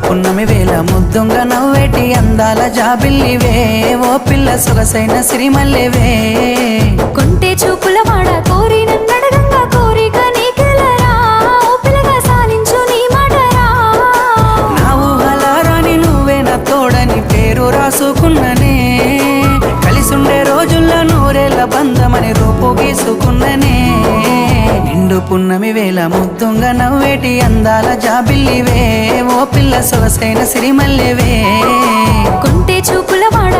పున్నమి వేళ ముద్దుంగా నవ్వేటి అందాల జాబిల్లివే ఓ పిల్ల సొగసైన సిరిమల్లెవే కొంటే చూపుల వాడ కోరి నన్నడగంగా కోరిక నీకెలరా ఓ పిల్లగా సాలించు నీ మాటరా నా ఊహలారాని నువ్వే నా తోడని పేరు రాసుకున్ననే కలిసుండే రోజుల్లో నూరేళ్ల బంధమని రూపు గీసుకున్ననే నిండు పున్నమి వేళ ముద్దుంగా నవ్వేటి అందాల జాబిల్లివే ఓ పిల్ల సొగసైన సిరిమల్లెవే కొంటే చూపుల వాడ